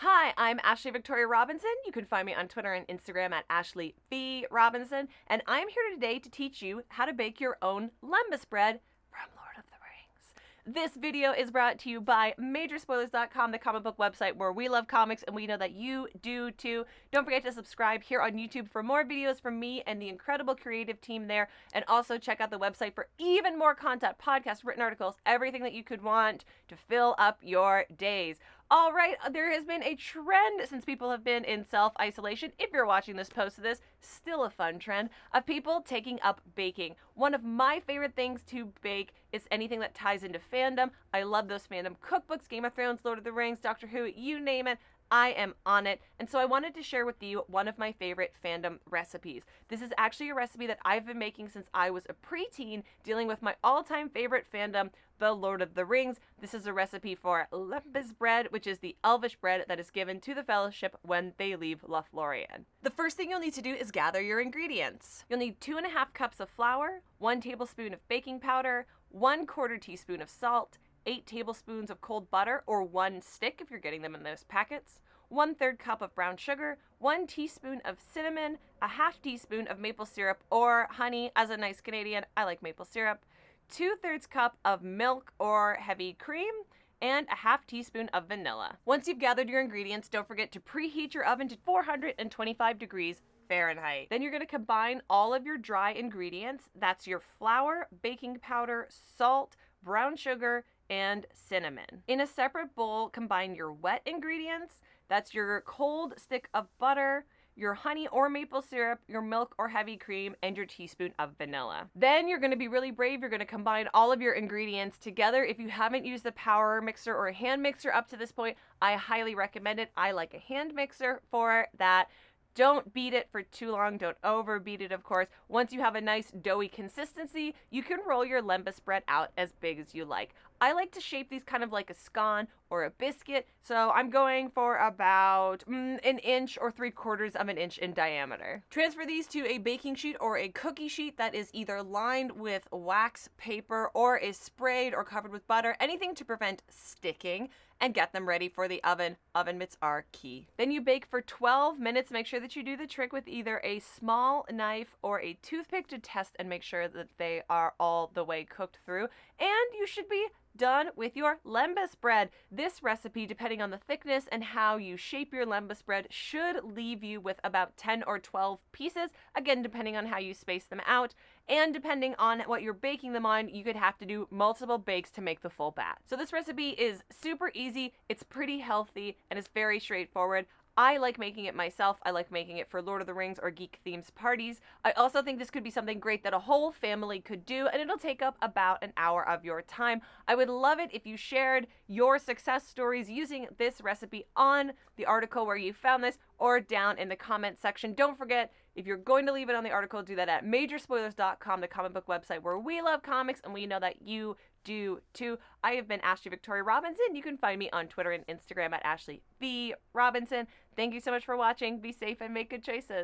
Hi, I'm Ashley Victoria Robinson. You can find me on Twitter and Instagram at Ashley V. Robinson, and I'm here today to teach you how to bake your own Lembas bread from Lord of the Rings. This video is brought to you by Majorspoilers.com, the comic book website where we love comics and we know that you do too. Don't forget to subscribe here on YouTube for more videos from me and the incredible creative team there, and also check out the website for even more content, podcasts, written articles, everything that you could want to fill up your days. All right, there has been a trend since people have been in self-isolation, if you're watching this post of this, still a fun trend, of people taking up baking. One of my favorite things to bake is anything that ties into fandom. I love those fandom cookbooks, Game of Thrones, Lord of the Rings, Doctor Who, you name it. I am on it, and so I wanted to share with you one of my favorite fandom recipes. This is actually a recipe that I've been making since I was a preteen, dealing with my all-time favorite fandom, the Lord of the Rings. This is a recipe for Lembas Bread, which is the elvish bread that is given to the Fellowship when they leave Lothlorien. The first thing you'll need to do is gather your ingredients. You'll need 2.5 cups of flour, 1 tablespoon of baking powder, 1/4 teaspoon of salt, 8 tablespoons of cold butter, or 1 stick if you're getting them in those packets, 1/3 cup of brown sugar, 1 teaspoon of cinnamon, a 1/2 teaspoon of maple syrup or honey. As a nice Canadian, I like maple syrup, 2/3 cup of milk or heavy cream, and a 1/2 teaspoon of vanilla. Once you've gathered your ingredients, don't forget to preheat your oven to 425 degrees Fahrenheit. Then you're going to combine all of your dry ingredients. That's your flour, baking powder, salt, brown sugar, and cinnamon. In a separate bowl, combine your wet ingredients. That's your cold stick of butter, your honey or maple syrup, your milk or heavy cream, and your teaspoon of vanilla. Then you're going to be really brave. You're going to combine all of your ingredients together. If you haven't used the power mixer or a hand mixer up to this point, I highly recommend it. I like a hand mixer for that. Don't beat it for too long. Don't overbeat it, of course. Once you have a nice doughy consistency, you can roll your Lembas bread out as big as you like. I like to shape these kind of like a scone or a biscuit, so I'm going for about an inch or 3/4 of an inch in diameter. Transfer these to a baking sheet or a cookie sheet that is either lined with wax paper or is sprayed or covered with butter, anything to prevent sticking, and get them ready for the oven. Oven mitts are key. Then you bake for 12 minutes. Make sure that you do the trick with either a small knife or a toothpick to test and make sure that they are all the way cooked through. And you should be done with your Lembas bread. This recipe, depending on the thickness and how you shape your Lembas bread, should leave you with about 10 or 12 pieces. Again, depending on how you space them out. And depending on what you're baking them on, you could have to do multiple bakes to make the full batch. So this recipe is super easy, it's pretty healthy, and it's very straightforward. I like making it myself. I like making it for Lord of the Rings or geek themes parties. I also think this could be something great that a whole family could do, and it'll take up about an hour of your time. I would love it if you shared your success stories using this recipe on the article where you found this or down in the comment section. Don't forget, if you're going to leave it on the article, do that at Majorspoilers.com, the comic book website where we love comics and we know that you do too. I have been Ashley Victoria Robinson. You can find me on Twitter and Instagram at Ashley V. Robinson. Thank you so much for watching. Be safe and make good choices.